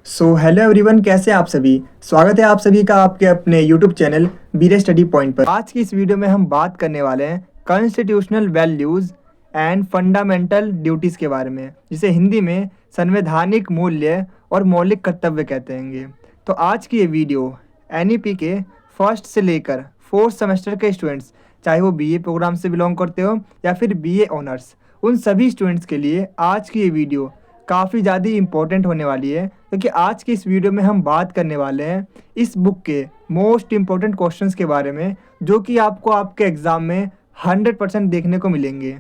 Hello everyone, कैसे हैं आप सभी। स्वागत है आप सभी का आपके अपने यूट्यूब चैनल बीरे स्टडी पॉइंट पर। आज की इस वीडियो में हम बात करने वाले हैं constitutional values and fundamental duties के बारे में, जिसे हिंदी में संवैधानिक मूल्य और मौलिक कर्तव्य कहते हैं। तो आज की ये वीडियो एनईपी के फर्स्ट से लेकर फोर्थ सेमेस्टर के स्टूडेंट्स, चाहे वो बीए प्रोग्राम से बिलोंग करते हो या फिर बीए ऑनर्स, उन सभी स्टूडेंट्स के लिए आज की ये वीडियो काफ़ी ज़्यादा इम्पोर्टेंट होने वाली है, क्योंकि आज की इस वीडियो में हम बात करने वाले हैं इस बुक के मोस्ट इम्पोर्टेंट क्वेश्चंस के बारे में, जो कि आपको आपके एग्ज़ाम में 100% देखने को मिलेंगे।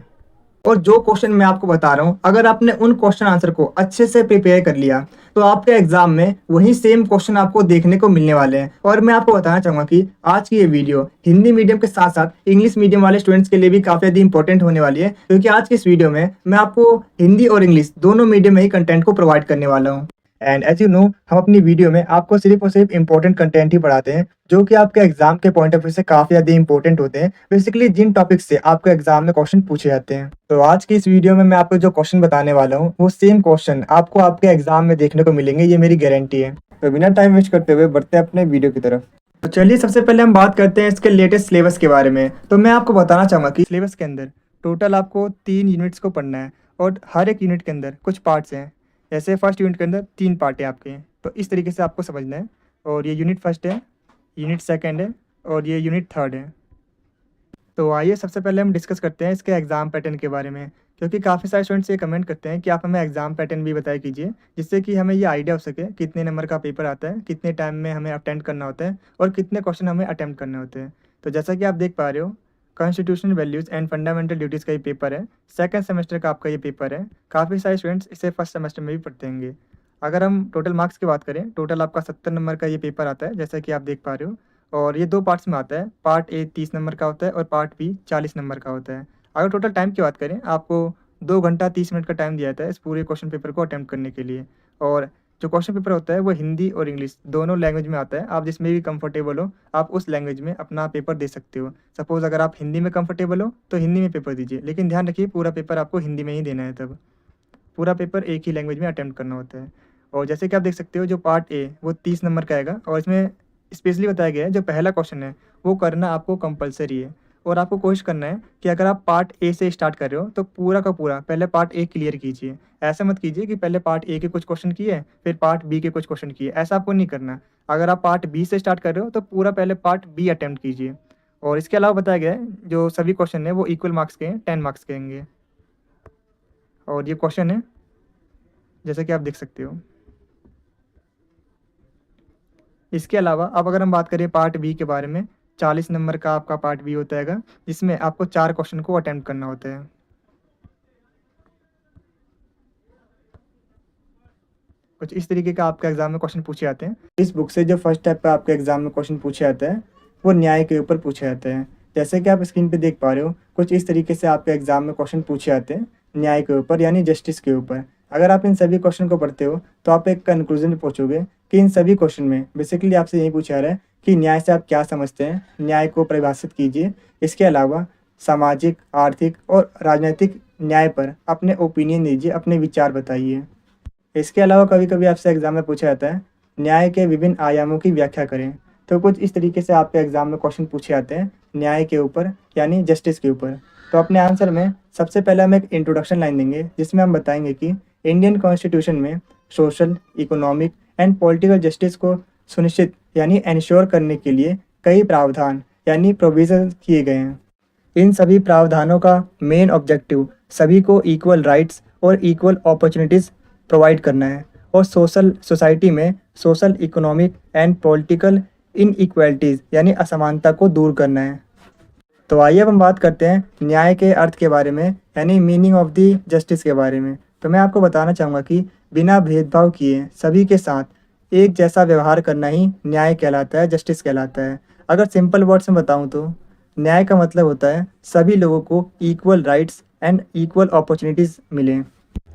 और जो क्वेश्चन मैं आपको बता रहा हूँ, अगर आपने उन क्वेश्चन आंसर को अच्छे से प्रिपेयर कर लिया तो आपके एग्जाम में वही सेम क्वेश्चन आपको देखने को मिलने वाले हैं। और मैं आपको बताना चाहूँगा कि आज की ये वीडियो हिंदी मीडियम के साथ साथ इंग्लिश मीडियम वाले स्टूडेंट्स के लिए भी काफ़ी ज़्यादा इंपॉर्टेंट होने वाली है, क्योंकि आज की इस वीडियो में मैं आपको हिंदी और इंग्लिश दोनों मीडियम में ही कंटेंट को प्रोवाइड करने वाला हूँ। एंड एज यू नो, हम अपनी वीडियो में आपको सिर्फ और सिर्फ इंपॉर्टेंट कंटेंट ही पढ़ाते हैं, जो कि आपके एग्जाम के पॉइंट ऑफ व्यू से काफ़ी ज़्यादा इंपॉर्टेंट होते हैं, बेसिकली जिन टॉपिक से आपके एग्जाम में क्वेश्चन पूछे जाते हैं। तो आज की इस वीडियो में मैं आपको जो क्वेश्चन बताने वाला हूँ, वो सेम क्वेश्चन आपको आपके एग्जाम में देखने को मिलेंगे, ये मेरी गारंटी है। तो बिना टाइम वेस्ट करते हुए बढ़ते हैं अपने वीडियो की तरफ। तो चलिए सबसे पहले हम बात करते हैं इसके लेटेस्ट सिलेबस के बारे में। तो मैं आपको बताना चाहूँगा कि सिलेबस के अंदर टोटल आपको 3 यूनिट्स को पढ़ना है, और हर एक यूनिट के अंदर कुछ पार्ट्स हैं। जैसे फर्स्ट यूनिट के अंदर 3 पार्ट हैं आपके, तो इस तरीके से आपको समझना है। और ये यूनिट फर्स्ट है, यूनिट सेकंड है, और ये यूनिट थर्ड है। तो आइए सबसे पहले हम डिस्कस करते हैं इसके एग्ज़ाम पैटर्न के बारे में, क्योंकि काफ़ी सारे स्टूडेंट्स ये कमेंट करते हैं कि आप हमें एग्ज़ाम पैटर्न भी बताया कीजिए, जिससे कि हमें ये आइडिया हो सके कितने नंबर का पेपर आता है, कितने टाइम में हमें अटेम्प्ट करना होता है, और कितने क्वेश्चन हमें अटेम्प्ट करने होते हैं। तो जैसा कि आप देख पा रहे हो, constitutional values and fundamental duties का ये पेपर है, सेकंड सेमेस्टर का आपका ये पेपर है। काफ़ी सारे स्टूडेंट्स इसे फर्स्ट सेमेस्टर में भी पढ़ते होंगे। अगर हम टोटल मार्क्स की बात करें, टोटल आपका 70 नंबर का ये पेपर आता है, जैसा कि आप देख पा रहे हो। और ये 2 पार्ट्स में आता है। पार्ट ए 30 नंबर का होता है और पार्ट बी 40 नंबर का होता है। अगर टोटल टाइम की बात करें, आपको 2 घंटा 30 मिनट का टाइम दिया जाता है इस पूरे क्वेश्चन पेपर को अटेम्प्ट करने के लिए। और जो क्वेश्चन पेपर होता है वो हिंदी और इंग्लिश दोनों लैंग्वेज में आता है। आप जिसमें भी कंफर्टेबल हो, आप उस लैंग्वेज में अपना पेपर दे सकते हो। सपोज़ अगर आप हिंदी में कंफर्टेबल हो तो हिंदी में पेपर दीजिए, लेकिन ध्यान रखिए पूरा पेपर आपको हिंदी में ही देना है। तब पूरा पेपर एक ही लैंग्वेज में अटेम्प्ट करना होता है। और जैसे कि आप देख सकते हो, जो पार्ट ए वो 30 नंबर का आएगा, और इसमें स्पेशली बताया गया है जो पहला क्वेश्चन है वो करना आपको कंपलसरी है। और आपको कोशिश करना है कि अगर आप पार्ट ए से स्टार्ट कर रहे हो तो पूरा का पूरा पहले पार्ट ए क्लियर कीजिए। ऐसा मत कीजिए कि पहले पार्ट ए के कुछ क्वेश्चन किए फिर पार्ट बी के कुछ क्वेश्चन किए, ऐसा आपको नहीं करना। अगर आप पार्ट बी से स्टार्ट कर रहे हो तो पूरा पहले पार्ट बी अटैम्प्ट कीजिए। और इसके अलावा बताया गया है जो सभी क्वेश्चन है वो इक्वल मार्क्स के हैं, 10 मार्क्स के होंगे। और ये क्वेश्चन है जैसे कि आप देख सकते हो। इसके अलावा अब अगर हम बात करें पार्ट बी के बारे में, 40 नंबर का आपका पार्ट बी होता है, जिसमें आपको 4 क्वेश्चन को अटेम्प्ट करना होता है। कुछ इस तरीके का आपके एग्जाम में क्वेश्चन पूछे जाते हैं। इस बुक से जो फर्स्ट टाइप का आपके एग्जाम में क्वेश्चन पूछे जाते हैं वो न्याय के ऊपर पूछे जाते हैं। जैसे कि आप स्क्रीन पे देख पा रहे हो, कुछ इस तरीके से आपके एग्जाम में क्वेश्चन पूछे जाते हैं न्याय के ऊपर, यानी जस्टिस के ऊपर। अगर आप इन सभी क्वेश्चन को पढ़ते हो तो आप एक कंक्लूजन में पहुँचोगे कि इन सभी क्वेश्चन में बेसिकली आपसे यही पूछा जा रहा है कि न्याय से आप क्या समझते हैं, न्याय को परिभाषित कीजिए। इसके अलावा सामाजिक, आर्थिक और राजनीतिक न्याय पर अपने ओपिनियन दीजिए, अपने विचार बताइए। इसके अलावा कभी कभी आपसे एग्जाम में पूछा जाता है न्याय के विभिन्न आयामों की व्याख्या करें। तो कुछ इस तरीके से आपके एग्जाम में क्वेश्चन पूछे जाते हैं न्याय के ऊपर, यानी जस्टिस के ऊपर। तो अपने आंसर में सबसे पहले हम एक इंट्रोडक्शन लाइन देंगे, जिसमें हम बताएंगे कि इंडियन कॉन्स्टिट्यूशन में social, economic and political justice को सुनिश्चित यानी एंश्योर करने के लिए कई प्रावधान यानी प्रोविजन किए गए हैं। इन सभी प्रावधानों का मेन ऑब्जेक्टिव सभी को इक्वल राइट्स और इक्वल अपॉर्चुनिटीज़ प्रोवाइड करना है, और सोसाइटी में social, economic and political inequalities यानी असमानता को दूर करना है। तो आइए अब हम बात करते हैं न्याय के अर्थ के बारे में, यानी मीनिंग ऑफ द जस्टिस के बारे में। तो मैं आपको बताना चाहूँगा कि बिना भेदभाव किए सभी के साथ एक जैसा व्यवहार करना ही न्याय कहलाता है, जस्टिस कहलाता है। अगर सिंपल वर्ड्स में बताऊँ तो न्याय का मतलब होता है सभी लोगों को equal rights and equal opportunities मिलें।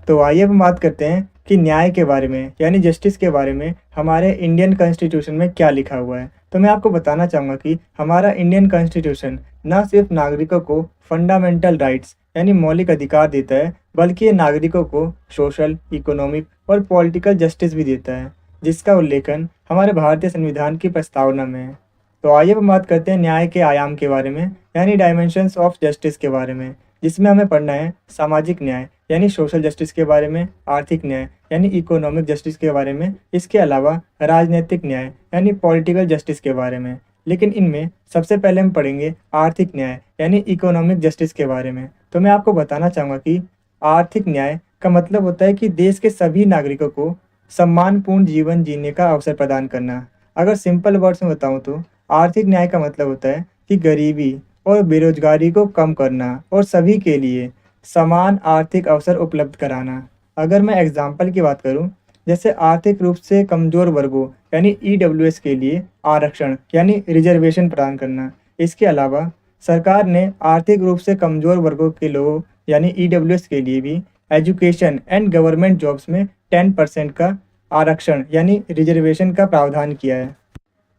तो आइए अब हम बात करते हैं कि न्याय के बारे में, यानी जस्टिस के बारे में हमारे इंडियन कॉन्स्टिट्यूशन में क्या लिखा हुआ है। तो मैं आपको बताना चाहूँगा कि हमारा इंडियन कॉन्स्टिट्यूशन न सिर्फ नागरिकों को फंडामेंटल राइट्स यानी मौलिक अधिकार देता है, बल्कि ये नागरिकों को सोशल, इकोनॉमिक और पॉलिटिकल जस्टिस भी देता है, जिसका उल्लेखन हमारे भारतीय संविधान की प्रस्तावना में है। तो आइए हम बात करते हैं न्याय के आयाम के बारे में, यानी डायमेंशंस ऑफ जस्टिस के बारे में, जिसमें हमें पढ़ना है सामाजिक न्याय यानी सोशल जस्टिस के बारे में, आर्थिक न्याय यानी इकोनॉमिक जस्टिस के बारे में, इसके अलावा राजनीतिक न्याय यानी पॉलिटिकल जस्टिस के बारे में। लेकिन इनमें सबसे पहले हम पढ़ेंगे आर्थिक न्याय यानी इकोनॉमिक जस्टिस के बारे में। तो मैं आपको बताना चाहूँगा कि आर्थिक न्याय का मतलब होता है कि देश के सभी नागरिकों को सम्मानपूर्ण जीवन जीने का अवसर प्रदान करना। अगर सिंपल वर्ड्स में बताऊँ तो आर्थिक न्याय का मतलब होता है कि गरीबी और बेरोजगारी को कम करना और सभी के लिए समान आर्थिक अवसर उपलब्ध कराना। अगर मैं एग्जाम्पल की बात करूं, जैसे आर्थिक रूप से कमज़ोर वर्गों यानी ईडब्ल्यूएस के लिए आरक्षण यानी रिजर्वेशन प्रदान करना। इसके अलावा सरकार ने आर्थिक रूप से कमज़ोर वर्गों के लोगों यानी ईडब्ल्यूएस के लिए भी एजुकेशन एंड गवर्नमेंट जॉब्स में 10% का आरक्षण यानी रिजर्वेशन का प्रावधान किया है।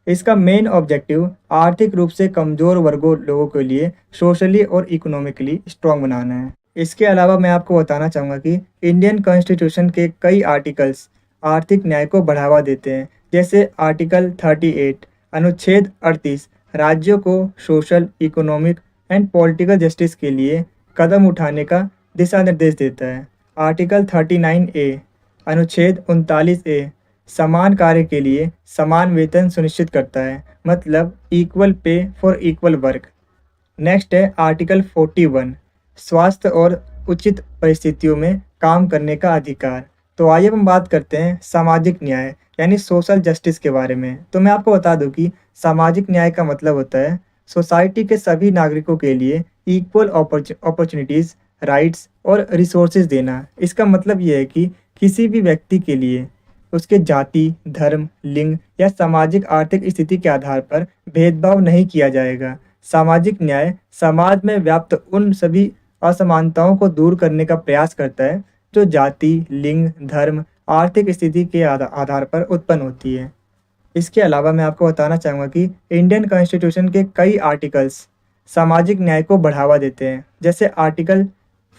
इसका मेन ऑब्जेक्टिव आर्थिक रूप से कमज़ोर वर्गों लोगों के लिए सोशली और इकोनॉमिकली स्ट्रॉन्ग बनाना है। इसके अलावा मैं आपको बताना चाहूँगा कि इंडियन कॉन्स्टिट्यूशन के कई आर्टिकल्स आर्थिक न्याय को बढ़ावा देते हैं। जैसे आर्टिकल 38 अनुच्छेद 38 राज्यों को social, economic and political justice के लिए कदम उठाने का दिशा निर्देश देता है। आर्टिकल 39A अनुच्छेद 39A समान कार्य के लिए समान वेतन सुनिश्चित करता है, मतलब equal pay for equal work. Next है आर्टिकल 41 स्वास्थ्य और उचित परिस्थितियों में काम करने का अधिकार। तो आइए हम बात करते हैं सामाजिक न्याय यानी सोशल जस्टिस के बारे में। तो मैं आपको बता दूं कि सामाजिक न्याय का मतलब होता है सोसाइटी के सभी नागरिकों के लिए इक्वल अपॉर्चुनिटीज़, राइट्स और रिसोर्सेज देना। इसका मतलब ये है कि किसी भी व्यक्ति के लिए उसके जाति, धर्म, लिंग या सामाजिक आर्थिक स्थिति के आधार पर भेदभाव नहीं किया जाएगा। सामाजिक न्याय समाज में व्याप्त उन सभी असमानताओं को दूर करने का प्रयास करता है जो जाति, लिंग, धर्म, आर्थिक स्थिति के आधार पर उत्पन्न होती है। इसके अलावा मैं आपको बताना चाहूँगा कि इंडियन कॉन्स्टिट्यूशन के कई आर्टिकल्स सामाजिक न्याय को बढ़ावा देते हैं। जैसे आर्टिकल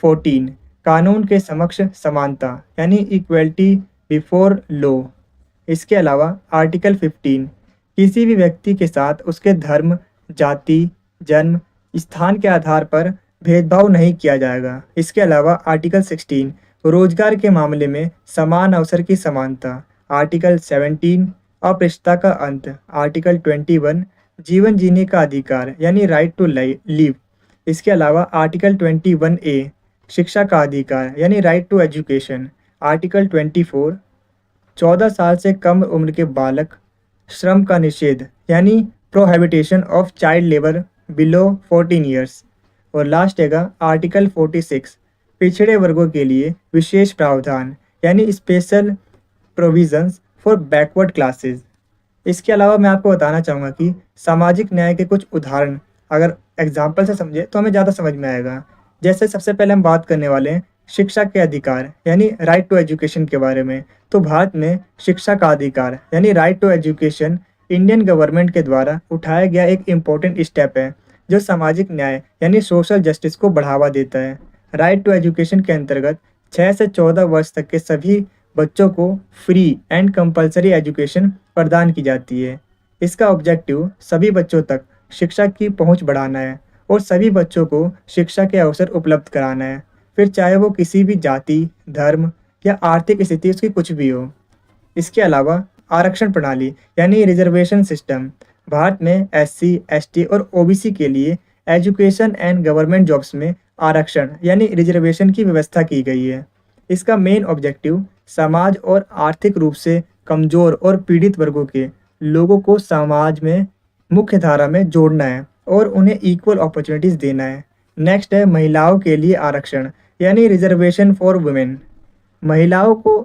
14 कानून के समक्ष समानता यानी इक्वलिटी बिफोर लॉ। इसके अलावा आर्टिकल 15 किसी भी व्यक्ति के साथ उसके धर्म, जाति, जन्म, स्थान के आधार पर भेदभाव नहीं किया जाएगा। इसके अलावा आर्टिकल 16 रोजगार के मामले में समान अवसर की समानता। आर्टिकल 17 अपृष्टता का अंत। आर्टिकल 21 जीवन जीने का अधिकार यानी राइट टू लिव। इसके अलावा आर्टिकल 21A शिक्षा का अधिकार यानी राइट टू एजुकेशन। आर्टिकल 24 14 साल से कम उम्र के बालक श्रम का निषेध यानी प्रोहिबिटेशन of child labour below 14 years. और लास्ट हैगा आर्टिकल 46 पिछड़े वर्गों के लिए विशेष प्रावधान यानी special provisions for backward classes. इसके अलावा मैं आपको बताना चाहूँगा कि सामाजिक न्याय के कुछ उदाहरण अगर एग्जाम्पल से समझे तो हमें ज़्यादा समझ में आएगा। जैसे सबसे पहले हम बात करने वाले हैं शिक्षा के अधिकार यानी राइट टू एजुकेशन के बारे में। तो भारत में शिक्षा का अधिकार यानी right to education Indian government के द्वारा उठाया गया एक इम्पोर्टेंट स्टेप है जो सामाजिक न्याय यानी सोशल जस्टिस को बढ़ावा देता है। राइट टू एजुकेशन के अंतर्गत 6 से 14 वर्ष तक के सभी बच्चों को फ्री एंड कंपलसरी एजुकेशन प्रदान की जाती है। इसका ऑब्जेक्टिव सभी बच्चों तक शिक्षा की पहुंच बढ़ाना है और सभी बच्चों को शिक्षा के अवसर उपलब्ध कराना है, फिर चाहे वो किसी भी जाति, धर्म या आर्थिक स्थिति उसकी कुछ भी हो। इसके अलावा आरक्षण प्रणाली यानी रिजर्वेशन सिस्टम। भारत में SC, ST और OBC के लिए एजुकेशन एंड गवर्नमेंट जॉब्स में आरक्षण यानी रिजर्वेशन की व्यवस्था की गई है। इसका मेन ऑब्जेक्टिव समाज और आर्थिक रूप से कमज़ोर और पीड़ित वर्गों के लोगों को समाज में मुख्य धारा में जोड़ना है और उन्हें इक्वल अपॉर्चुनिटीज़ देना है। नेक्स्ट है महिलाओं के लिए आरक्षण यानी रिजर्वेशन फॉर वुमेन। महिलाओं को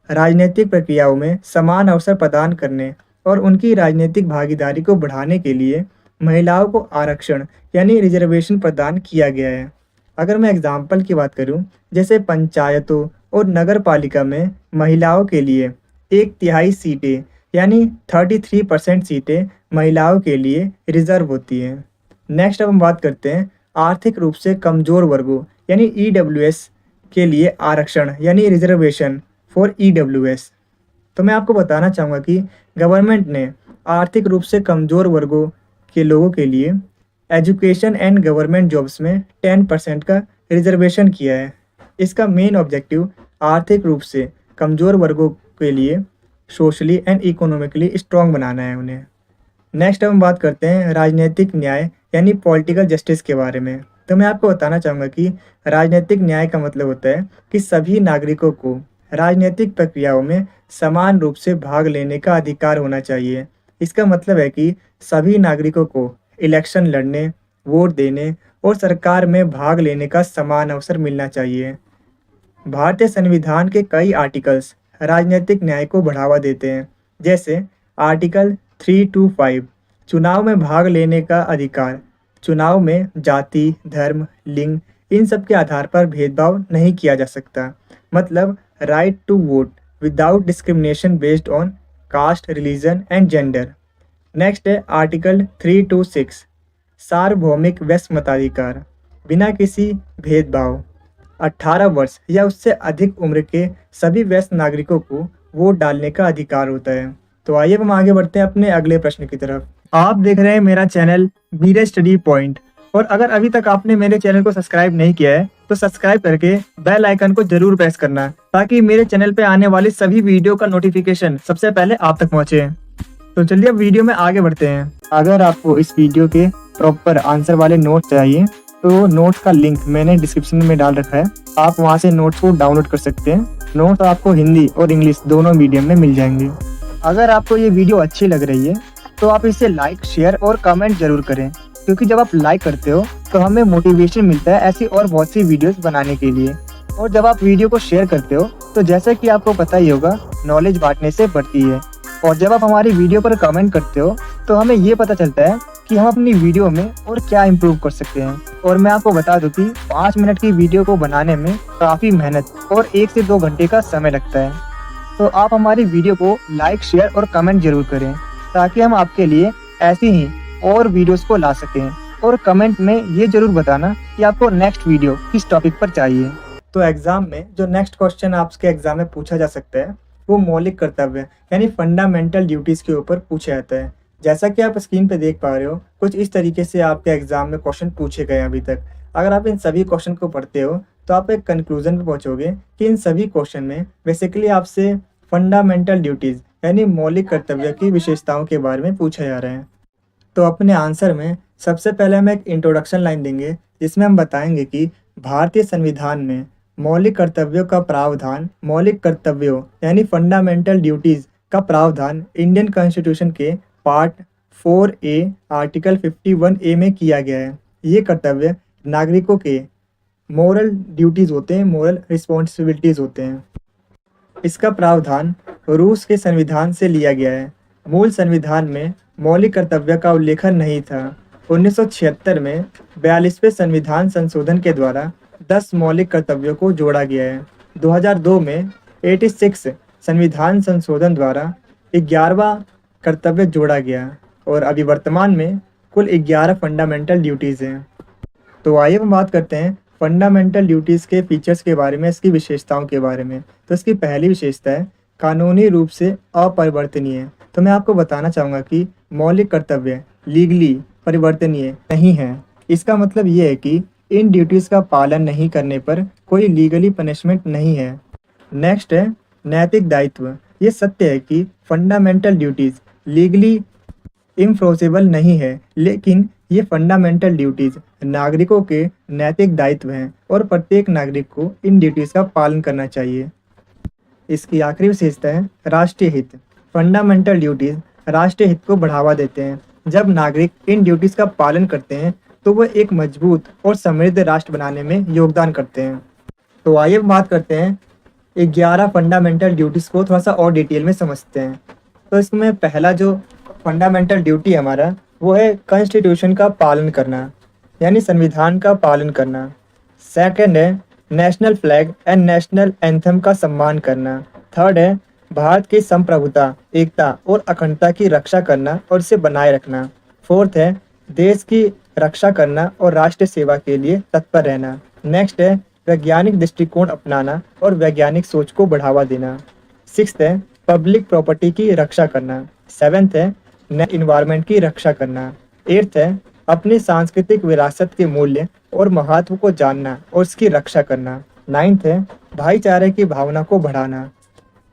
राजनीतिक प्रक्रियाओं में समान अवसर प्रदान करने और उनकी राजनीतिक भागीदारी को बढ़ाने के लिए महिलाओं को आरक्षण यानी रिजर्वेशन प्रदान किया गया है। अगर मैं एग्जाम्पल की बात करूं, जैसे पंचायतों और नगर पालिका में महिलाओं के लिए 1/3 सीटें यानी 33% सीटें महिलाओं के लिए रिजर्व होती हैं। नेक्स्ट अब हम बात करते हैं आर्थिक रूप से कमज़ोर वर्गों यानी EWS के लिए आरक्षण यानी रिजर्वेशन फॉर EWS। तो मैं आपको बताना चाहूँगा कि गवर्नमेंट ने आर्थिक रूप से कमज़ोर वर्गों के लोगों के लिए एजुकेशन एंड गवर्नमेंट जॉब्स में 10% का रिजर्वेशन किया है। इसका मेन ऑब्जेक्टिव आर्थिक रूप से कमज़ोर वर्गों के लिए सोशली एंड इकोनॉमिकली स्ट्रॉन्ग बनाना है उन्हें। नेक्स्ट हम बात करते हैं राजनीतिक न्याय यानी पॉलिटिकल जस्टिस के बारे में। तो मैं आपको बताना चाहूँगा कि राजनीतिक न्याय का मतलब होता है कि सभी नागरिकों को राजनीतिक प्रक्रियाओं में समान रूप से भाग लेने का अधिकार होना चाहिए। इसका मतलब है कि सभी नागरिकों को इलेक्शन लड़ने, वोट देने और सरकार में भाग लेने का समान अवसर मिलना चाहिए। भारतीय संविधान के कई आर्टिकल्स राजनीतिक न्याय को बढ़ावा देते हैं, जैसे आर्टिकल 325 चुनाव में भाग लेने का अधिकार। चुनाव में जाति, धर्म, लिंग इन सब के आधार पर भेदभाव नहीं किया जा सकता। मतलब right to vote without discrimination based on caste, religion and gender. Next है आर्टिकल 326 सार्वभौमिक वयस्क मताधिकार। बिना किसी भेदभाव 18 वर्ष या उससे अधिक उम्र के सभी वयस्क नागरिकों को वोट डालने का अधिकार होता है। तो आइए हम आगे बढ़ते हैं अपने अगले प्रश्न की तरफ। आप देख रहे हैं मेरा चैनल बीरे स्टडी पॉइंट, और अगर अभी तक आपने मेरे चैनल को सब्सक्राइब नहीं किया है तो सब्सक्राइब करके बेल आइकन को जरूर प्रेस करना, ताकि मेरे चैनल पे आने वाली सभी वीडियो का नोटिफिकेशन सबसे पहले आप तक पहुंचे। तो चलिए अब वीडियो में आगे बढ़ते हैं। अगर आपको इस वीडियो के प्रॉपर आंसर वाले नोट चाहिए तो नोट्स का लिंक मैंने डिस्क्रिप्शन में डाल रखा है, आप वहां से नोट्स को डाउनलोड कर सकते हैं। नोट्स आपको हिंदी और इंग्लिश दोनों मीडियम में मिल जाएंगे। अगर आपको ये वीडियो अच्छी लग रही है तो आप इसे लाइक, शेयर और कमेंट जरूर करें, क्योंकि जब आप लाइक करते हो तो हमें मोटिवेशन मिलता है ऐसी और बहुत सी वीडियोस बनाने के लिए। और जब आप वीडियो को शेयर करते हो तो जैसा कि आपको पता ही होगा, नॉलेज बांटने से बढ़ती है। और जब आप हमारी वीडियो पर कमेंट करते हो तो हमें ये पता चलता है कि हम अपनी वीडियो में और क्या इम्प्रूव कर सकते हैं। और मैं आपको बता दूं कि 5 मिनट की वीडियो को बनाने में काफ़ी मेहनत और 1 से 2 घंटे का समय लगता है। तो आप हमारी वीडियो को लाइक, शेयर और कमेंट जरूर करें, ताकि हम आपके लिए ऐसी ही और वीडियोस को ला सकें। और कमेंट में ये जरूर बताना कि आपको नेक्स्ट वीडियो किस टॉपिक पर चाहिए। तो एग्जाम में जो नेक्स्ट क्वेश्चन आपके एग्जाम में पूछा जा सकता है वो मौलिक कर्तव्य यानी फंडामेंटल ड्यूटीज़ के ऊपर पूछा जाता है। जैसा कि आप स्क्रीन पे देख पा रहे हो, कुछ इस तरीके से आपके एग्जाम में क्वेश्चन पूछे गए अभी तक। अगर आप इन सभी क्वेश्चन को पढ़ते हो तो आप एक कंक्लूजन पे पहुंचोगे कि इन सभी क्वेश्चन में बेसिकली आपसे फंडामेंटल ड्यूटीज़ यानी मौलिक कर्तव्य की विशेषताओं के बारे में पूछा जा रहा है। तो अपने आंसर में सबसे पहले हम एक इंट्रोडक्शन लाइन देंगे, जिसमें हम बताएंगे कि भारतीय संविधान में मौलिक कर्तव्यों का प्रावधान, मौलिक कर्तव्यों यानी फंडामेंटल ड्यूटीज़ का प्रावधान इंडियन कॉन्स्टिट्यूशन के पार्ट 4A आर्टिकल 51A में किया गया है। ये कर्तव्य नागरिकों के मोरल ड्यूटीज़ होते हैं, मोरल रिस्पॉन्सिबिलिटीज़ होते हैं। इसका प्रावधान रूस के संविधान से लिया गया है। मूल संविधान में मौलिक कर्तव्य का उल्लेखन नहीं था। 1976 में 42वें संविधान संशोधन के द्वारा 10 मौलिक कर्तव्यों को जोड़ा गया है। 2002 में 86 संविधान संशोधन द्वारा 11वां कर्तव्य जोड़ा गया, और अभी वर्तमान में कुल 11 फंडामेंटल ड्यूटीज़ हैं। तो आइए हम बात करते हैं फंडामेंटल ड्यूटीज़ के फीचर्स के बारे में, इसकी विशेषताओं के बारे में। तो इसकी पहली विशेषता है कानूनी रूप से अपरिवर्तनीय। तो मैं आपको बताना चाहूँगा कि मौलिक कर्तव्य लीगली परिवर्तनीय नहीं है। इसका मतलब ये है कि इन ड्यूटीज़ का पालन नहीं करने पर कोई लीगली पनिशमेंट नहीं है। नेक्स्ट है नैतिक दायित्व। ये सत्य है कि फंडामेंटल ड्यूटीज़ लीगली इन्फोर्सेबल नहीं है, लेकिन ये फंडामेंटल ड्यूटीज़ नागरिकों के नैतिक दायित्व हैं और प्रत्येक नागरिक को इन ड्यूटीज़ का पालन करना चाहिए। इसकी आखिरी विशेषता है राष्ट्रीय हित। फंडामेंटल ड्यूटीज़ राष्ट्रीय हित को बढ़ावा देते हैं। जब नागरिक इन ड्यूटीज़ का पालन करते हैं तो वह एक मजबूत और समृद्ध राष्ट्र बनाने में योगदान करते हैं। तो आइए बात करते हैं 11 फंडामेंटल ड्यूटीज़ को थोड़ा सा और डिटेल में समझते हैं। तो इसमें पहला जो फंडामेंटल ड्यूटी हमारा वो है कॉन्स्टिट्यूशन का पालन करना, यानी संविधान का पालन करना। सेकंड है national flag and national anthem का सम्मान करना। थर्ड है भारत की संप्रभुता, एकता और अखंडता की रक्षा करना और इसे बनाए रखना। फोर्थ है देश की रक्षा करना और राष्ट्र सेवा के लिए तत्पर रहना। नेक्स्ट है वैज्ञानिक दृष्टिकोण अपनाना और वैज्ञानिक सोच को बढ़ावा देना। सिक्स्थ है पब्लिक प्रॉपर्टी की रक्षा करना। 7th है इन्वायरमेंट की रक्षा करना। 8th है अपनी सांस्कृतिक विरासत के मूल्य और महत्व को जानना और उसकी रक्षा करना। 9th है भाईचारे की भावना को बढ़ाना।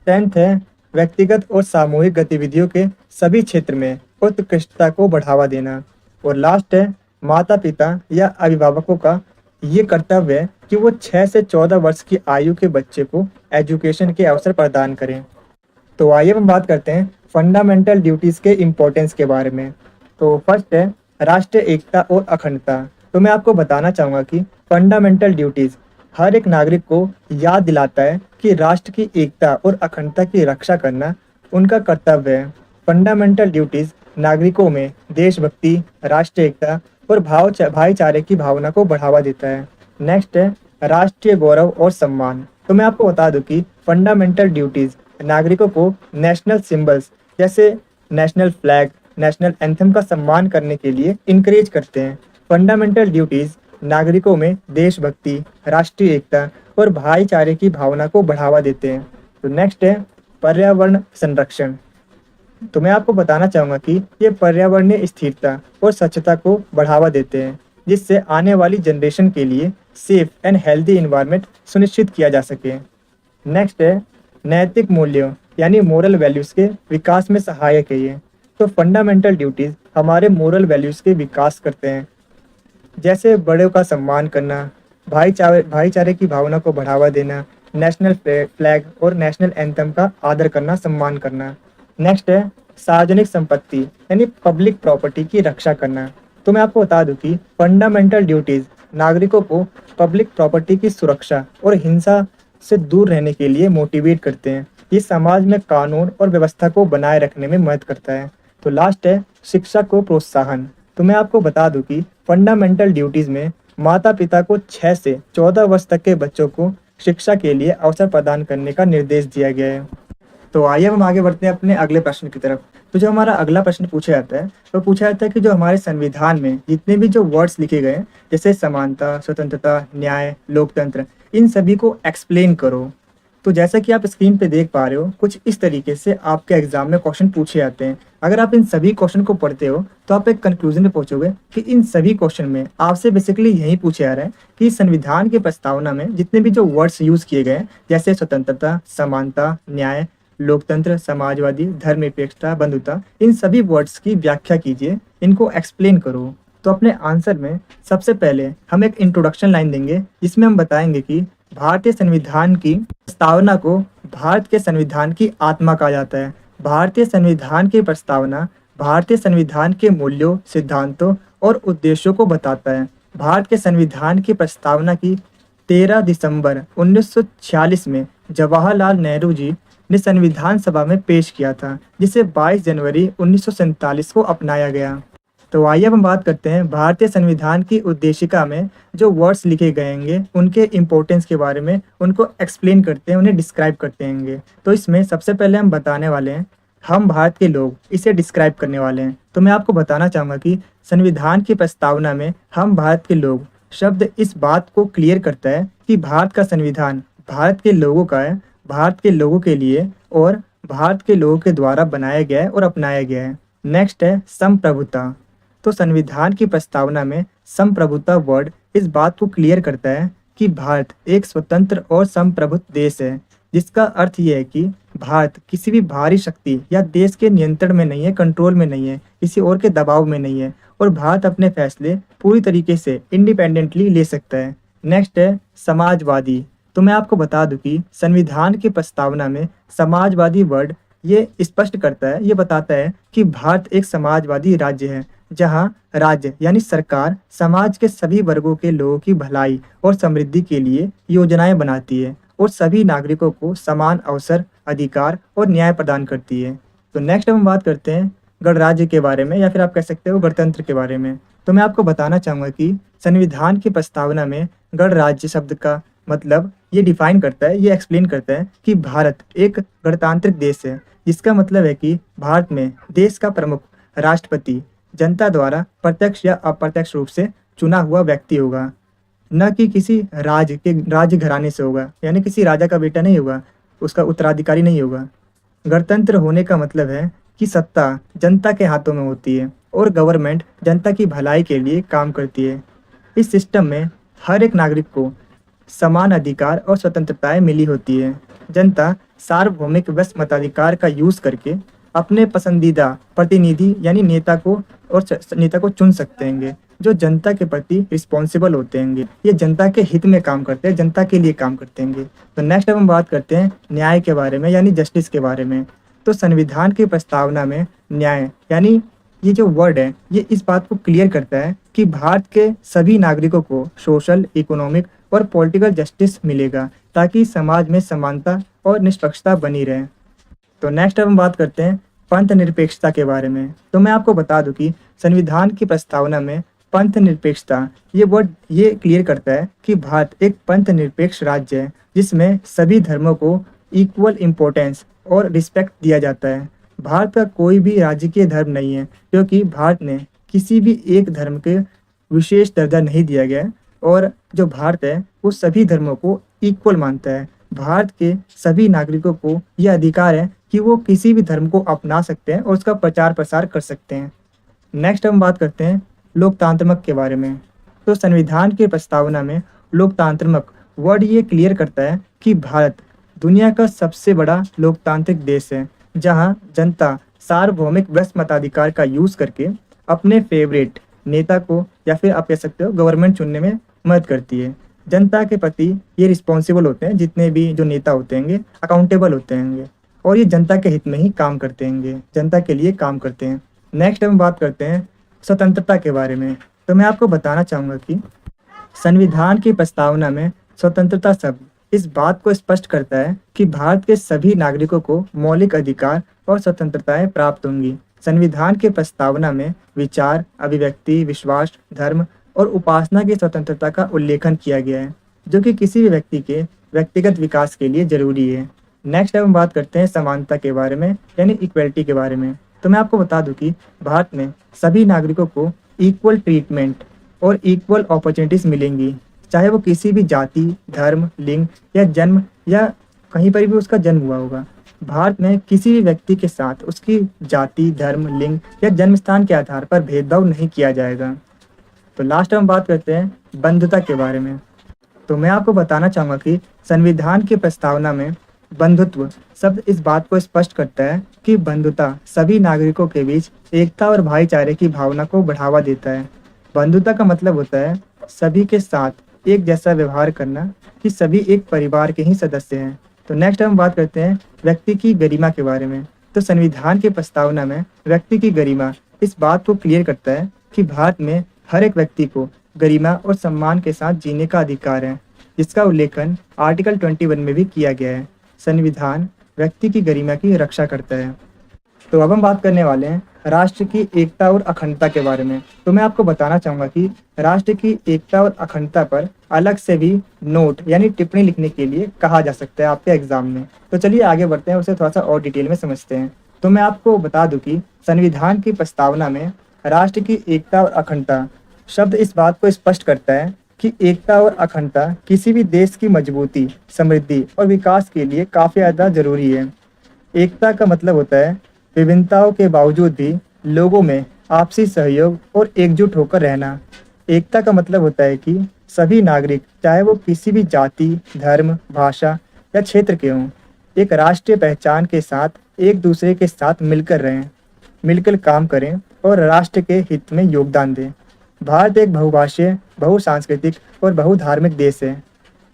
10th है व्यक्तिगत और सामूहिक गतिविधियों के सभी क्षेत्र में उत्कृष्टता को बढ़ावा देना। और लास्ट है माता पिता या अभिभावकों का ये कर्तव्य है कि वो 6 से 14 वर्ष की आयु के बच्चे को एजुकेशन के अवसर प्रदान करें। तो आइए हम बात करते हैं फंडामेंटल ड्यूटीज़ के इम्पोर्टेंस के बारे में। तो फर्स्ट है राष्ट्रीय एकता और अखंडता। तो मैं आपको बताना चाहूँगा कि फंडामेंटल ड्यूटीज़ हर एक नागरिक को याद दिलाता है कि राष्ट्र की एकता और अखंडता की रक्षा करना उनका कर्तव्य है। फंडामेंटल ड्यूटीज़ नागरिकों में देशभक्ति, राष्ट्रीय एकता और भाईचारे की भावना को बढ़ावा देता है। नेक्स्ट है राष्ट्रीय गौरव और सम्मान। तो मैं आपको बता दूं कि फंडामेंटल ड्यूटीज़ नागरिकों को नेशनल सिंबल्स जैसे नेशनल फ्लैग, नेशनल एंथम का सम्मान करने के लिए इनकरेज करते हैं। फंडामेंटल ड्यूटीज़ नागरिकों में देशभक्ति, राष्ट्रीय एकता और भाईचारे की भावना को बढ़ावा देते हैं। तो नेक्स्ट है पर्यावरण संरक्षण। तो मैं आपको बताना चाहूँगा कि ये पर्यावरणीय स्थिरता और स्वच्छता को बढ़ावा देते हैं, जिससे आने वाली जनरेशन के लिए सेफ एंड हेल्दी इन्वायरमेंट सुनिश्चित किया जा सके। नेक्स्ट है नैतिक मूल्यों यानी मोरल वैल्यूज़ के विकास में सहायक है ये। तो फंडामेंटल ड्यूटीज़ हमारे मोरल वैल्यूज़ के विकास करते हैं, जैसे बड़ों का सम्मान करना, भाईचारे की भावना को बढ़ावा देना, नेशनल फ्लैग और नेशनल एंथम का आदर करना, सम्मान करना। नेक्स्ट है सार्वजनिक संपत्ति यानी पब्लिक प्रॉपर्टी की रक्षा करना। तो मैं आपको बता दूं कि फंडामेंटल ड्यूटीज़ नागरिकों को पब्लिक प्रॉपर्टी की सुरक्षा और हिंसा से दूर रहने के लिए मोटिवेट करते हैं। ये समाज में कानून और व्यवस्था को बनाए रखने में मदद करता है। तो लास्ट है शिक्षा को प्रोत्साहन। तो मैं आपको बता दूं कि फंडामेंटल ड्यूटीज़ में माता पिता को 6 से 14 वर्ष तक के बच्चों को शिक्षा के लिए अवसर प्रदान करने का निर्देश दिया गया है। तो आइए हम आगे बढ़ते हैं अपने अगले प्रश्न की तरफ। तो जो हमारा अगला प्रश्न पूछा जाता है तो पूछा जाता है कि जो हमारे संविधान में जितने भी जो वर्ड्स लिखे गए हैं, जैसे समानता, स्वतंत्रता, न्याय, लोकतंत्र, इन सभी को एक्सप्लेन करो। तो जैसा कि आप स्क्रीन पे देख पा रहे हो, कुछ इस तरीके से आपके एग्जाम में क्वेश्चन पूछे जाते हैं। अगर आप इन सभी क्वेश्चन को पढ़ते हो तो आप एक कंक्लूजन पे पहुंचोगे कि इन सभी क्वेश्चन में आपसे बेसिकली यही पूछा जा रहा है कि संविधान की प्रस्तावना में जितने भी जो वर्ड्स यूज किए गए, जैसे स्वतंत्रता, समानता, न्याय, लोकतंत्र, समाजवादी, धर्मनिरपेक्षता, बंधुता, इन सभी वर्ड्स की व्याख्या कीजिए, इनको एक्सप्लेन करो। तो अपने आंसर में सबसे पहले हम एक इंट्रोडक्शन लाइन देंगे, जिसमें हम बताएंगे कि भारतीय संविधान की प्रस्तावना को भारत के संविधान की आत्मा कहा जाता है। भारतीय संविधान की प्रस्तावना भारतीय संविधान के मूल्यों, सिद्धांतों और उद्देश्यों को बताता है। भारत के संविधान की प्रस्तावना की 13 दिसंबर 1946 में जवाहरलाल नेहरू जी ने संविधान सभा में पेश किया था, जिसे 22 जनवरी 1947 को अपनाया गया। तो आइए अब हम बात करते हैं भारतीय संविधान की उद्देशिका में जो वर्ड्स लिखे गएंगे उनके इम्पोर्टेंस के बारे में, उनको एक्सप्लेन करते हैं, उन्हें डिस्क्राइब करते हैं। तो इसमें सबसे पहले हम बताने वाले हैं हम भारत के लोग, इसे डिस्क्राइब करने वाले हैं। तो मैं आपको बताना चाहूँगा कि संविधान की प्रस्तावना में हम भारत के लोग शब्द इस बात को क्लियर करता है कि भारत का संविधान भारत के लोगों का है, भारत के लोगों के लिए और भारत के लोगों के द्वारा बनाया गया है और अपनाया गया है। नेक्स्ट है संप्रभुता। तो संविधान की प्रस्तावना में संप्रभुता वर्ड इस बात को क्लियर करता है कि भारत एक स्वतंत्र और संप्रभुत्व देश है, जिसका अर्थ यह है कि भारत किसी भी बाहरी शक्ति या देश के नियंत्रण में नहीं है, कंट्रोल में नहीं है, किसी और के दबाव में नहीं है और भारत अपने फैसले पूरी तरीके से इंडिपेंडेंटली ले सकता है। नेक्स्ट है समाजवादी। तो मैं आपको बता दूं कि संविधान की प्रस्तावना में समाजवादी वर्ड ये स्पष्ट करता है, ये बताता है कि भारत एक समाजवादी राज्य है, जहां राज्य यानी सरकार समाज के सभी वर्गों के लोगों की भलाई और समृद्धि के लिए योजनाएं बनाती है और सभी नागरिकों को समान अवसर, अधिकार और न्याय प्रदान करती है। तो नेक्स्ट हम बात करते हैं गणराज्य के बारे में, या फिर आप कह सकते हो गणतंत्र के बारे में। तो मैं आपको बताना चाहूँगा कि संविधान की प्रस्तावना में गणराज्य शब्द का मतलब ये डिफाइन करता है, ये एक्सप्लेन करता है कि भारत एक गणतांत्रिक देश है, जिसका मतलब है कि भारत में देश का प्रमुख राष्ट्रपति जनता द्वारा प्रत्यक्ष या अप्रत्यक्ष रूप से चुना हुआ व्यक्ति होगा, न कि किसी राज्य घराने से होगा, यानी किसी राजा का बेटा नहीं होगा, उसका उत्तराधिकारी नहीं होगा। गणतंत्र होने का मतलब है कि सत्ता जनता के हाथों में होती है और गवर्नमेंट जनता की भलाई के लिए काम करती है। इस सिस्टम में हर एक नागरिक को समान अधिकार और स्वतंत्रताएं मिली होती है। जनता सार्वभौमिक वैश्विक मताधिकार का यूज करके अपने पसंदीदा प्रतिनिधि यानी नेता को चुन सकते हैं जो जनता के प्रति रिस्पॉन्सिबल होते हैं। ये जनता के हित में काम करते हैं, जनता के लिए काम करते हैं। तो नेक्स्ट अब हम बात करते हैं न्याय के बारे में यानी जस्टिस के बारे में। तो संविधान की प्रस्तावना में न्याय यानी ये जो वर्ड है ये इस बात को क्लियर करता है कि भारत के सभी नागरिकों को सोशल, इकोनॉमिक और पॉलिटिकल जस्टिस मिलेगा ताकि समाज में समानता और निष्पक्षता बनी रहे। तो नेक्स्ट अब हम बात करते हैं पंथ निरपेक्षता के बारे में। तो मैं आपको बता दूं कि संविधान की प्रस्तावना में पंथ निरपेक्षता ये वर्ड ये क्लियर करता है कि भारत एक पंथ निरपेक्ष राज्य है जिसमें सभी धर्मों को इक्वल इम्पोर्टेंस और रिस्पेक्ट दिया जाता है। भारत का कोई भी राजकीय धर्म नहीं है क्योंकि भारत ने किसी भी एक धर्म के विशेष दर्जा नहीं दिया गया है और जो भारत है वो सभी धर्मों को इक्वल मानता है। भारत के सभी नागरिकों को यह अधिकार है कि वो किसी भी धर्म को अपना सकते हैं और उसका प्रचार प्रसार कर सकते हैं। नेक्स्ट हम बात करते हैं लोकतांत्रिक के बारे में। तो संविधान की प्रस्तावना में लोकतांत्रिक वर्ड ये क्लियर करता है कि भारत दुनिया का सबसे बड़ा लोकतांत्रिक देश है जहां जनता सार्वभौमिक वैश्विक मताधिकार का यूज करके अपने फेवरेट नेता को या फिर आप कह सकते हो गवर्नमेंट चुनने में मदद करती है। जनता के प्रति ये रिस्पॉन्सिबल होते हैं, जितने भी जो नेता होते हैं अकाउंटेबल होते हैं और ये जनता के हित में ही काम करते हैं, जनता के लिए काम करते हैं। नेक्स्ट हम बात करते हैं स्वतंत्रता के बारे में। तो मैं आपको बताना चाहूँगा कि संविधान की प्रस्तावना में स्वतंत्रता शब्द इस बात को स्पष्ट करता है कि भारत के सभी नागरिकों को मौलिक अधिकार और स्वतंत्रताएं प्राप्त होंगी। संविधान के प्रस्तावना में विचार, अभिव्यक्ति, विश्वास, धर्म और उपासना की स्वतंत्रता का उल्लेखन किया गया है जो कि किसी भी व्यक्ति के व्यक्तिगत विकास के लिए जरूरी है। नेक्स्ट हम बात करते हैं समानता के बारे में यानी इक्वलिटी के बारे में। तो मैं आपको बता दूं कि भारत में सभी नागरिकों को इक्वल ट्रीटमेंट और इक्वल अपॉर्चुनिटीज मिलेंगी, चाहे वो किसी भी जाति, धर्म, लिंग या जन्म या कहीं पर भी उसका जन्म हुआ होगा। भारत में किसी भी व्यक्ति के साथ उसकी जाति, धर्म, लिंग या जन्म स्थान के आधार पर भेदभाव नहीं किया जाएगा। तो लास्ट हम बात करते हैं बंधुता के बारे में। तो मैं आपको बताना चाहूँगा कि संविधान की प्रस्तावना में बंधुत्व शब्द इस बात को स्पष्ट करता है कि बंधुता सभी नागरिकों के बीच एकता और भाईचारे की भावना को बढ़ावा देता है। बंधुता का मतलब होता है सभी के साथ एक जैसा व्यवहार करना, कि सभी एक परिवार के ही सदस्य हैं। तो नेक्स्ट हम बात करते हैं व्यक्ति की गरिमा के बारे में। तो संविधान की प्रस्तावना में व्यक्ति की गरिमा इस बात को क्लियर करता है कि भारत में हर एक व्यक्ति को गरिमा और सम्मान के साथ जीने का अधिकार है, जिसका उल्लेखन आर्टिकल 21 में भी किया गया है। संविधान व्यक्ति की गरिमा की रक्षा करता है। तो अब हम बात करने वाले हैं राष्ट्र की एकता और अखंडता के बारे में। तो मैं आपको बताना चाहूँगा कि राष्ट्र की एकता और अखंडता पर अलग से भी नोट यानी टिप्पणी लिखने के लिए कहा जा सकता है आपके एग्जाम में। तो चलिए आगे बढ़ते हैं, उसे थोड़ा सा और डिटेल में समझते हैं। तो मैं आपको बता दूं कि संविधान की प्रस्तावना में राष्ट्र की एकता और अखंडता शब्द इस बात को स्पष्ट करता है कि एकता और अखंडता किसी भी देश की मजबूती, समृद्धि और विकास के लिए काफ़ी ज़्यादा जरूरी है। एकता का मतलब होता है विभिन्नताओं के बावजूद भी लोगों में आपसी सहयोग और एकजुट होकर रहना। एकता का मतलब होता है कि सभी नागरिक, चाहे वो किसी भी जाति, धर्म, भाषा या क्षेत्र के हों, एक राष्ट्रीय पहचान के साथ एक दूसरे के साथ मिलकर रहें, मिलकर काम करें और राष्ट्र के हित में योगदान दें। भारत एक बहुभाषीय, बहुसांस्कृतिक और बहुधार्मिक देश है।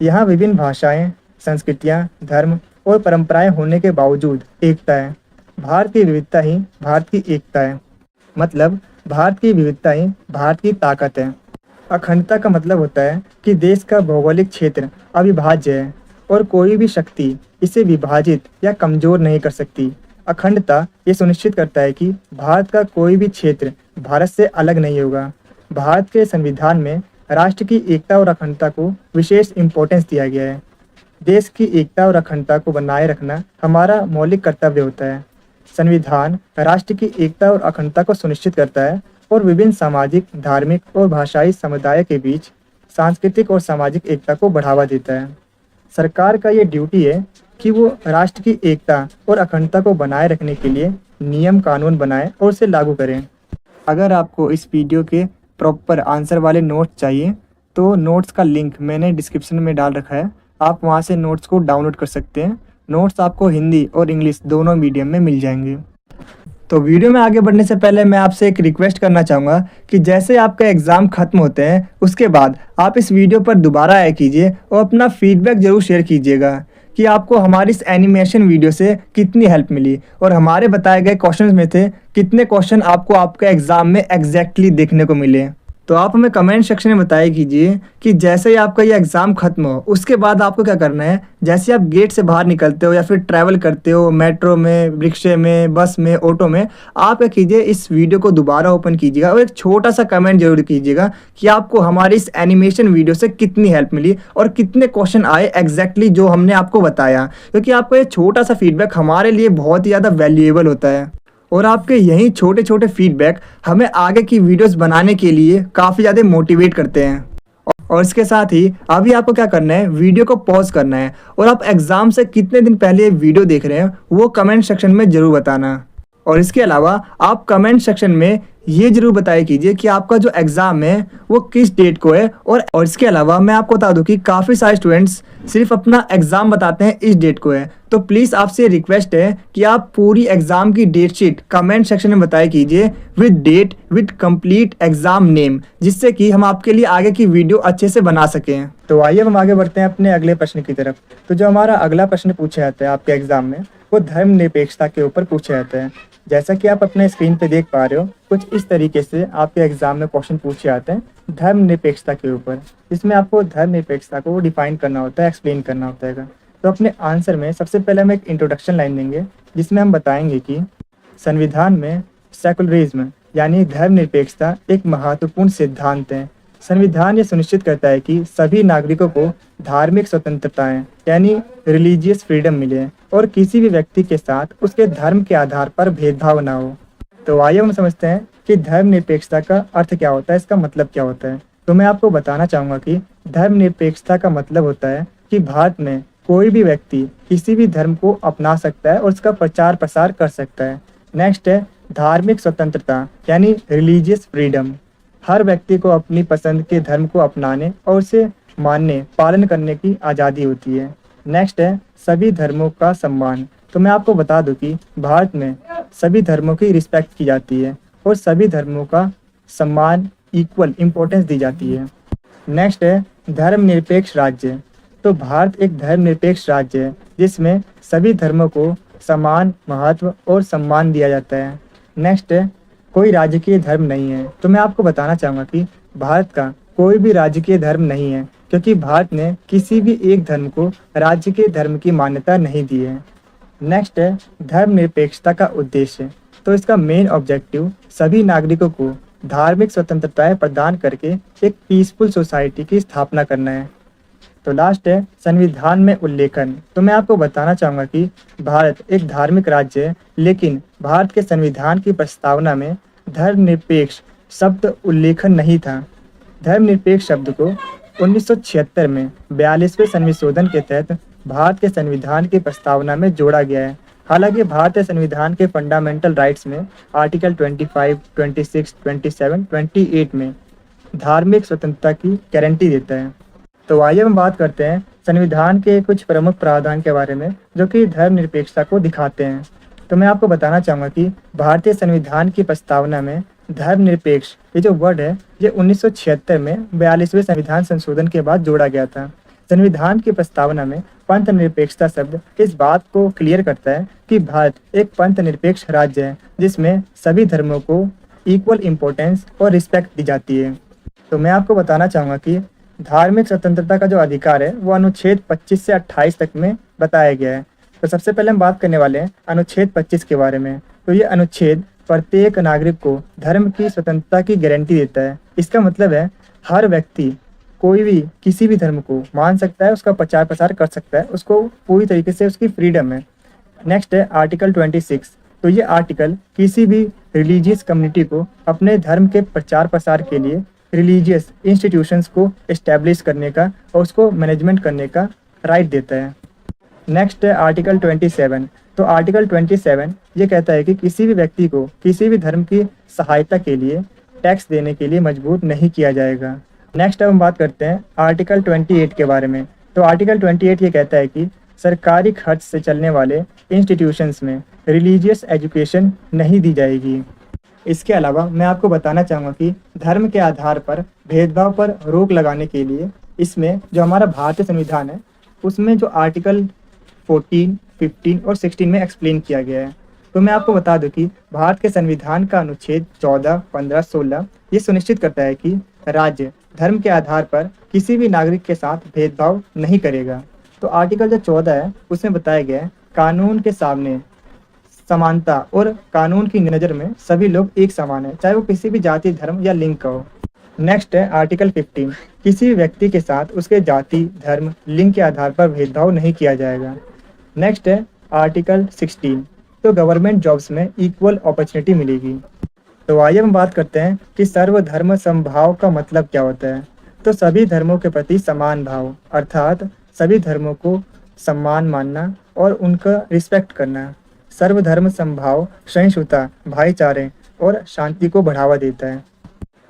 यहाँ विभिन्न भाषाएं, संस्कृतियाँ, धर्म और परंपराएं होने के बावजूद एकता है। भारत की विविधता ही भारत की एकता है, मतलब भारत की विविधता ही भारत की ताकत है। अखंडता का मतलब होता है कि देश का भौगोलिक क्षेत्र अविभाज्य है और कोई भी शक्ति इसे विभाजित या कमजोर नहीं कर सकती। अखंडता ये सुनिश्चित करता है कि भारत का कोई भी क्षेत्र भारत से अलग नहीं होगा। भारत के संविधान में राष्ट्र की एकता और अखंडता को विशेष इम्पोर्टेंस दिया गया है। देश की एकता और अखंडता को बनाए रखना हमारा मौलिक कर्तव्य होता है। संविधान राष्ट्र की एकता और अखंडता को सुनिश्चित करता है और विभिन्न सामाजिक, धार्मिक और भाषाई समुदाय के बीच सांस्कृतिक और सामाजिक एकता को बढ़ावा देता है। सरकार का ये ड्यूटी है कि वो राष्ट्र की एकता और अखंडता को बनाए रखने के लिए नियम कानून बनाए और उसे लागू करें। अगर आपको इस वीडियो के प्रॉपर आंसर वाले नोट्स चाहिए तो नोट्स का लिंक मैंने डिस्क्रिप्शन में डाल रखा है, आप वहां से नोट्स को डाउनलोड कर सकते हैं। नोट्स आपको हिंदी और इंग्लिश दोनों मीडियम में मिल जाएंगे। तो वीडियो में आगे बढ़ने से पहले मैं आपसे एक रिक्वेस्ट करना चाहूँगा कि जैसे आपका एग्ज़ाम ख़त्म होते हैं उसके बाद आप इस वीडियो पर दोबारा आया कीजिए और अपना फीडबैक ज़रूर शेयर कीजिएगा कि आपको हमारी इस एनिमेशन वीडियो से कितनी हेल्प मिली और हमारे बताए गए क्वेश्चंस में थे कितने क्वेश्चन आपको आपके एग्ज़ाम में एग्जैक्टली देखने को मिले। तो आप हमें कमेंट सेक्शन में बताया कीजिए कि जैसे ही आपका ये एग्ज़ाम ख़त्म हो उसके बाद आपको क्या करना है। जैसे आप गेट से बाहर निकलते हो या फिर ट्रैवल करते हो मेट्रो में, रिक्शे में, बस में, ऑटो में, आप क्या कीजिए इस वीडियो को दोबारा ओपन कीजिएगा और एक छोटा सा कमेंट जरूर कीजिएगा कि आपको हमारी इस एनिमेशन वीडियो से कितनी हेल्प मिली और कितने क्वेश्चन आए एग्जैक्टली जो हमने आपको बताया, क्योंकि आपका ये छोटा सा फीडबैक हमारे लिए बहुत ही ज़्यादा वैल्यूएबल होता है और आपके यही छोटे छोटे फीडबैक हमें आगे की वीडियोस बनाने के लिए काफ़ी ज़्यादा मोटिवेट करते हैं। और इसके साथ ही अभी आपको क्या करना है, वीडियो को पॉज करना है और आप एग्ज़ाम से कितने दिन पहले ये वीडियो देख रहे हैं वो कमेंट सेक्शन में ज़रूर बताना। और इसके अलावा आप कमेंट सेक्शन में ये जरूर बताया कीजिए कि आपका जो एग्ज़ाम है वो किस डेट को है। और इसके अलावा मैं आपको बता दूं कि काफ़ी सारे स्टूडेंट्स सिर्फ अपना एग्ज़ाम बताते हैं इस डेट को है, तो प्लीज़ आपसे रिक्वेस्ट है कि आप पूरी एग्ज़ाम की डेट शीट कमेंट सेक्शन में बताया कीजिए with date with complete exam name, जिससे कि हम आपके लिए आगे की वीडियो अच्छे से बना सकें। तो आइए हम आगे बढ़ते हैं अपने अगले प्रश्न की तरफ। तो जो हमारा अगला प्रश्न पूछा जाता है आपके एग्ज़ाम में वो धर्मनिरपेक्षता के ऊपर पूछा जाता है। जैसा कि आप अपने स्क्रीन पे देख पा रहे हो कुछ इस तरीके से आपके एग्जाम में क्वेश्चन पूछे जाते हैं धर्मनिरपेक्षता के ऊपर, जिसमें आपको धर्मनिरपेक्षता को डिफाइन करना होता है, एक्सप्लेन करना होता है। तो अपने आंसर में सबसे पहले हम एक इंट्रोडक्शन लाइन देंगे जिसमें हम बताएंगे कि संविधान में सेकुलरिज्म यानी धर्मनिरपेक्षता एक महत्वपूर्ण सिद्धांत है। संविधान ये सुनिश्चित करता है कि सभी नागरिकों को धार्मिक स्वतंत्रताएं यानी रिलीजियस फ्रीडम मिले और किसी भी व्यक्ति के साथ उसके धर्म के आधार पर भेदभाव ना हो। तो आइए हम समझते हैं कि धर्मनिरपेक्षता का अर्थ क्या होता है, इसका मतलब क्या होता है। तो मैं आपको बताना चाहूँगा कि धर्मनिरपेक्षता का मतलब होता है कि भारत में कोई भी व्यक्ति किसी भी धर्म को अपना सकता है और उसका प्रचार प्रसार कर सकता है। नेक्स्ट है धार्मिक स्वतंत्रता यानी रिलीजियस फ्रीडम। हर व्यक्ति को अपनी पसंद के धर्म को अपनाने और उसे मानने पालन करने की आज़ादी होती है। नेक्स्ट है सभी धर्मों का सम्मान। तो मैं आपको बता दूं कि भारत में सभी धर्मों की रिस्पेक्ट की जाती है और सभी धर्मों का सम्मान इक्वल इम्पोर्टेंस दी जाती है। नेक्स्ट है धर्मनिरपेक्ष राज्य। तो भारत एक धर्मनिरपेक्ष राज्य है जिसमें सभी धर्मों को समान महत्व और सम्मान दिया जाता है। नेक्स्ट है कोई राजकीय धर्म नहीं है। तो मैं आपको बताना चाहूँगा कि भारत का कोई भी राजकीय धर्म नहीं है, क्योंकि भारत ने किसी भी एक धर्म को राजकीय धर्म की मान्यता नहीं दी है। नेक्स्ट है धर्मनिरपेक्षता का उद्देश्य। तो इसका मेन ऑब्जेक्टिव सभी नागरिकों को धार्मिक स्वतंत्रताएं प्रदान करके एक पीसफुल सोसाइटी की स्थापना करना है। तो लास्ट है संविधान में उल्लेखन। तो मैं आपको बताना चाहूँगा कि भारत एक धार्मिक राज्य है, लेकिन भारत के संविधान की प्रस्तावना में धर्मनिरपेक्ष शब्द उल्लेखन नहीं था। धर्मनिरपेक्ष शब्द को 1976 में 42वें संशोधन के तहत भारत के संविधान की प्रस्तावना में जोड़ा गया है। हालांकि भारतीय संविधान के फंडामेंटल राइट्स में आर्टिकल 25, 26, 27, 28 में धार्मिक स्वतंत्रता की गारंटी देता है। तो आइए हम बात करते हैं संविधान के कुछ प्रमुख प्रावधान के बारे में जो कि धर्मनिरपेक्षता को दिखाते हैं। तो मैं आपको बताना चाहूँगा कि भारतीय संविधान की प्रस्तावना में धर्मनिरपेक्ष ये जो वर्ड है ये 1976 में 42वें संविधान संशोधन के बाद जोड़ा गया था। संविधान की प्रस्तावना में पंथ निरपेक्षता शब्द इस बात को क्लियर करता है कि भारत एक पंथ निरपेक्ष राज्य है जिसमें सभी धर्मों को इक्वल इम्पोर्टेंस और रिस्पेक्ट दी जाती है। तो मैं आपको बताना चाहूँगा कि धार्मिक स्वतंत्रता का जो अधिकार है वो अनुच्छेद 25 से 28 तक में बताया गया है। तो सबसे पहले हम बात करने वाले हैं अनुच्छेद 25 के बारे में। तो ये अनुच्छेद प्रत्येक नागरिक को धर्म की स्वतंत्रता की गारंटी देता है। इसका मतलब है हर व्यक्ति कोई भी किसी भी धर्म को मान सकता है, उसका प्रचार प्रसार कर सकता है, उसको पूरी तरीके से उसकी फ्रीडम है। नेक्स्ट है आर्टिकल 26। तो ये आर्टिकल किसी भी रिलीजियस कम्युनिटी को अपने धर्म के प्रचार प्रसार के लिए रिलीजियस इंस्टीट्यूशंस को इस्टेब्लिश करने का और उसको मैनेजमेंट करने का राइट देता है। नेक्स्ट है आर्टिकल 27। तो आर्टिकल 27 ये कहता है कि किसी भी व्यक्ति को किसी भी धर्म की सहायता के लिए टैक्स देने के लिए मजबूर नहीं किया जाएगा। नेक्स्ट अब हम बात करते हैं आर्टिकल 28 के बारे में। तो आर्टिकल 28 ये कहता है कि सरकारी खर्च से चलने वाले इंस्टीट्यूशंस में रिलीजियस एजुकेशन नहीं दी जाएगी। इसके अलावा मैं आपको बताना चाहूँगा कि धर्म के आधार पर भेदभाव पर रोक लगाने के लिए इसमें जो हमारा भारतीय संविधान है उसमें जो आर्टिकल 14, 15 और 16 में एक्सप्लेन किया गया है। तो मैं आपको बता दूं कि भारत के संविधान का अनुच्छेद 14, 15, 16 ये सुनिश्चित करता है कि राज्य धर्म के आधार पर किसी भी नागरिक के साथ भेदभाव नहीं करेगा। तो आर्टिकल जो 14 है उसमें बताया गया है कानून के सामने समानता और कानून की नज़र में सभी लोग एक समान है, चाहे वो किसी भी जाति, धर्म या लिंग का हो। नेक्स्ट है आर्टिकल 15। किसी भी व्यक्ति के साथ उसके जाति, धर्म, लिंग के आधार पर भेदभाव नहीं किया जाएगा। नेक्स्ट है आर्टिकल 16। तो गवर्नमेंट जॉब्स में इक्वल अपॉर्चुनिटी मिलेगी। तो आइए हम बात करते हैं कि सर्वधर्म समभाव का मतलब क्या होता है। तो सभी धर्मों के प्रति समान भाव, अर्थात सभी धर्मों को सम्मान मानना और उनका रिस्पेक्ट करना। सर्वधर्म समभाव सहिष्णुता, भाईचारे और शांति को बढ़ावा देता है।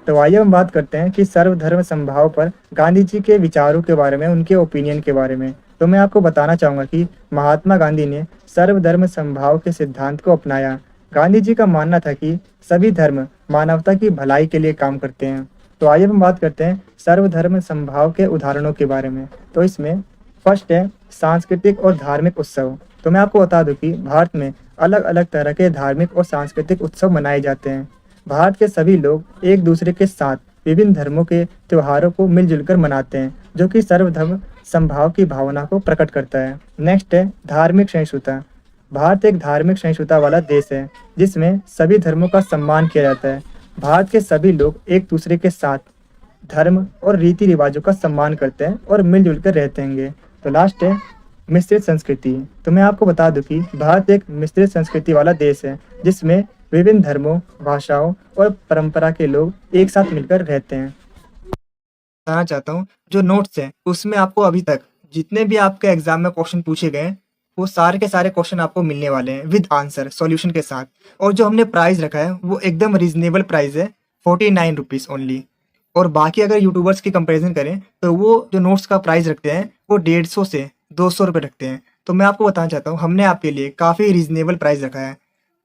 तो आइए हम बात करते हैं कि सर्वधर्म समभाव पर गांधी जी के विचारों के बारे में, उनके ओपिनियन के बारे में। तो मैं आपको बताना चाहूँगा कि महात्मा गांधी ने सर्वधर्म समभाव के सिद्धांत को अपनाया। गांधी जी का मानना था कि सभी धर्म मानवता की भलाई के लिए काम करते हैं। तो आइए हम बात करते हैं सर्वधर्म समभाव के उदाहरणों के बारे में। तो इसमें फर्स्ट है सांस्कृतिक और धार्मिक उत्सव। तो मैं आपको बता दूं कि भारत में अलग अलग तरह के धार्मिक और सांस्कृतिक उत्सव मनाए जाते हैं। भारत के सभी लोग एक दूसरे के साथ विभिन्न धर्मों के त्योहारों को मिलजुल कर मनाते हैं, जो कि सर्वधर्म समभाव की भावना को प्रकट करता है। नेक्स्ट है धार्मिक सहिष्णुता। भारत एक धार्मिक सहिष्णुता वाला देश है जिसमें सभी धर्मों का सम्मान किया जाता है। भारत के सभी लोग एक दूसरे के साथ धर्म और रीति रिवाजों का सम्मान करते हैं और मिलजुल कर रहते हैं। तो लास्ट है मिश्रित संस्कृति। तो मैं आपको बता दूं कि भारत एक मिश्रित संस्कृति वाला देश है जिसमें विभिन्न धर्मों, भाषाओं और परंपरा के लोग एक साथ मिलकर रहते हैं। बताना चाहता हूँ जो नोट्स हैं उसमें आपको अभी तक जितने भी आपके एग्जाम में क्वेश्चन पूछे गए वो सारे के सारे क्वेश्चन आपको मिलने वाले हैं विद आंसर सॉल्यूशन के साथ। और जो हमने प्राइस रखा है वो एकदम रीजनेबल प्राइस है, 49 रुपीज़ ओनली। और बाकी अगर यूट्यूबर्स की कंपैरिजन करें तो वो जो नोट्स का प्राइस रखते हैं वो 150 से 200 रुपये रखते हैं। तो मैं आपको बताना चाहता हूँ हमने आपके लिए काफ़ी रीजनेबल प्राइस रखा है।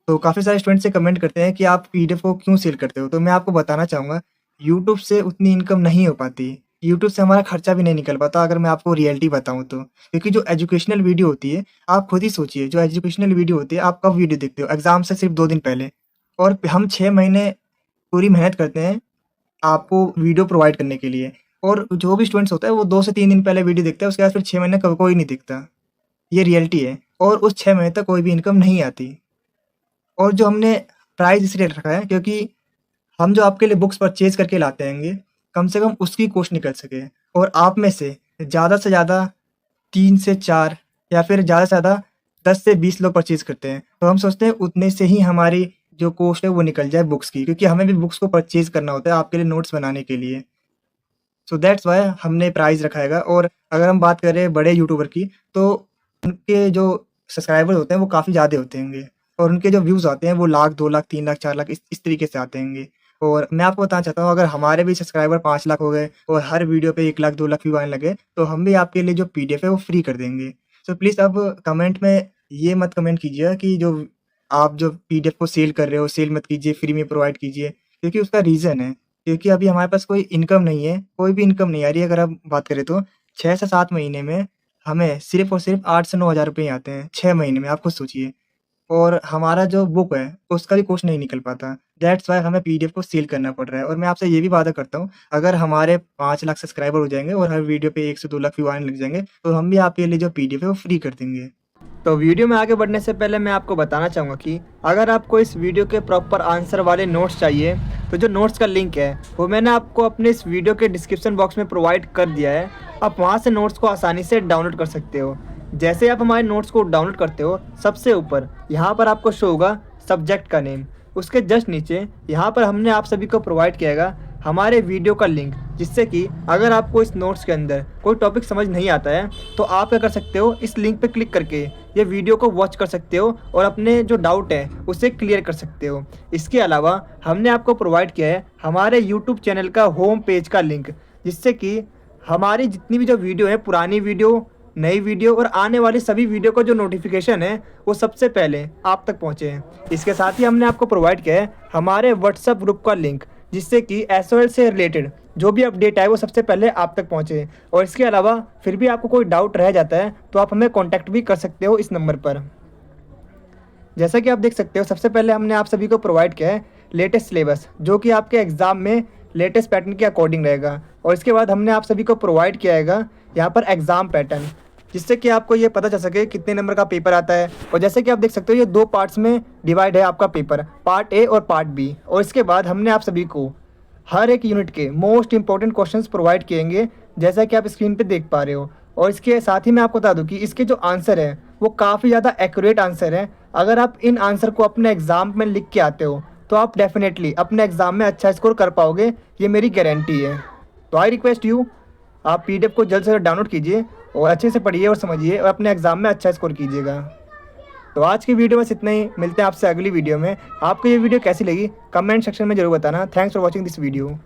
तो काफ़ी सारे स्टूडेंट्स से कमेंट करते हैं कि आप पीडीएफ को क्यों सेल करते हो। तो मैं आपको बताना चाहूँगा यूट्यूब से उतनी इनकम नहीं हो पाती, यूट्यूब से हमारा खर्चा भी नहीं निकल पाता अगर मैं आपको रियलिटी बताऊँ तो। क्योंकि जो एजुकेशनल वीडियो होती है, आप खुद ही सोचिए, जो एजुकेशनल वीडियो होती है आप कब वीडियो देखते हो? एग्ज़ाम से सिर्फ 2 दिन पहले। और हम 6 महीने पूरी मेहनत करते हैं आपको वीडियो प्रोवाइड करने के लिए। और जो भी स्टूडेंट्स होता है वो 2 से 3 दिन पहले वीडियो देखता है, उसके बाद फिर 6 महीने कोई नहीं दिखता। ये रियलिटी है। और उस 6 महीने तक कोई भी इनकम नहीं आती। और जो हमने प्राइस इसलिए रखा है क्योंकि हम जो आपके लिए बुक्स परचेज करके लाते हैंगे, कम से कम उसकी कोशिश निकल सके। और आप में से ज़्यादा 3 से 4 या फिर ज़्यादा से ज़्यादा 10 से 20 लोग परचेज़ करते हैं। तो हम सोचते हैं उतने से ही हमारी जो कॉस्ट है वो निकल जाए बुक्स की, क्योंकि हमें भी बुक्स को परचेज़ करना होता है आपके लिए नोट्स बनाने के लिए। सो दैट्स वाई हमने प्राइस रखा हैगा। और अगर हम बात करें बड़े यूट्यूबर की तो उनके जो सब्सक्राइबर होते हैं वो काफ़ी ज़्यादा होते होंगे और उनके जो व्यूज़ आते हैं वो लाख, 2 लाख, 3 लाख, 4 लाख इस तरीके से आते होंगे। और मैं आपको बताना चाहता हूँ अगर हमारे भी सब्सक्राइबर 5 लाख हो गए और हर वीडियो पे 1 लाख, 2 लाख व्यू आने लगे तो हम भी आपके लिए जो पीडीएफ है वो फ्री कर देंगे। सो प्लीज़ अब कमेंट में ये मत कमेंट कीजिएगा कि जो आप जो पीडीएफ को सेल कर रहे हो, सेल मत कीजिए, फ्री में प्रोवाइड कीजिए। क्योंकि उसका रीज़न है, क्योंकि अभी हमारे पास कोई इनकम नहीं है, कोई भी इनकम नहीं आ रही है। अगर आप बात करें तो 6 से 7 महीने में हमें सिर्फ़ और सिर्फ 8 से 9 हज़ार रुपये ही आते हैं 6 महीने में, आप खुद सोचिए। और हमारा जो बुक है उसका भी कुछ नहीं निकल पाता। दैट्स वाई हमें पीडीएफ को सेल करना पड़ रहा है। और मैं आपसे ये भी वादा करता हूँ अगर हमारे 5 लाख सब्सक्राइबर हो जाएंगे और हर वीडियो पे 1 से 2 लाख व्यू आने लग जाएंगे तो हम भी आपके लिए जो पीडीएफ है वो फ्री कर देंगे। तो वीडियो में आगे बढ़ने से पहले मैं आपको बताना चाहूँगा कि अगर आपको इस वीडियो के प्रॉपर आंसर वाले नोट्स चाहिए तो जो नोट्स का लिंक है वो मैंने आपको अपने इस वीडियो के डिस्क्रिप्शन बॉक्स में प्रोवाइड कर दिया है। आप वहाँ से नोट्स को आसानी से डाउनलोड कर सकते हो। जैसे आप हमारे नोट्स को डाउनलोड करते हो सबसे ऊपर यहाँ पर आपको शो होगा सब्जेक्ट का नेम, उसके जस्ट नीचे यहाँ पर हमने आप सभी को प्रोवाइड किया हमारे वीडियो का लिंक। जिससे कि अगर आपको इस नोट्स के अंदर कोई टॉपिक समझ नहीं आता है तो आप क्या कर सकते हो, इस लिंक पे क्लिक करके ये वीडियो को वॉच कर सकते हो और अपने जो डाउट है उसे क्लियर कर सकते हो। इसके अलावा हमने आपको प्रोवाइड किया है हमारे यूट्यूब चैनल का होम पेज का लिंक, जिससे कि हमारी जितनी भी जो वीडियो है, पुरानी वीडियो, नई वीडियो और आने वाली सभी वीडियो का जो नोटिफिकेशन है वो सबसे पहले आप तक पहुँचे हैं। इसके साथ ही हमने आपको प्रोवाइड किया है हमारे व्हाट्सएप ग्रुप का लिंक, जिससे कि SOL से रिलेटेड जो भी अपडेट है वो सबसे पहले आप तक पहुँचे। और इसके अलावा फिर भी आपको कोई डाउट रह जाता है तो आप हमें कॉन्टैक्ट भी कर सकते हो इस नंबर पर। जैसा कि आप देख सकते हो, सबसे पहले हमने आप सभी को प्रोवाइड किया है लेटेस्ट सिलेबस, जो कि आपके एग्ज़ाम में लेटेस्ट पैटर्न के अकॉर्डिंग रहेगा। और इसके बाद हमने आप सभी को प्रोवाइड किया है यहाँ पर एग्ज़ाम पैटर्न, जिससे कि आपको ये पता चल सके कितने नंबर का पेपर आता है। और जैसे कि आप देख सकते हो ये 2 पार्ट्स में डिवाइड है आपका पेपर, पार्ट ए और पार्ट बी। और इसके बाद हमने आप सभी को हर एक यूनिट के मोस्ट इंपॉर्टेंट क्वेश्चंस प्रोवाइड किएंगे, जैसा कि आप स्क्रीन पे देख पा रहे हो। और इसके साथ ही मैं आपको बता दूं कि इसके जो आंसर है वो काफ़ी ज़्यादा एक्यूरेट आंसर है। अगर आप इन आंसर को अपने एग्ज़ाम में लिख के आते हो तो आप डेफिनेटली अपने एग्ज़ाम में अच्छा स्कोर कर पाओगे, ये मेरी गारंटी है। तो आई रिक्वेस्ट यू, आप PDF को जल्द से जल्द डाउनलोड कीजिए और अच्छे से पढ़िए और समझिए और अपने एग्ज़ाम में अच्छा स्कोर कीजिएगा। तो आज की वीडियो बस इतना ही, मिलते हैं आपसे अगली वीडियो में। आपको ये वीडियो कैसी लगी कमेंट सेक्शन में ज़रूर बताना। Thanks for watching this video.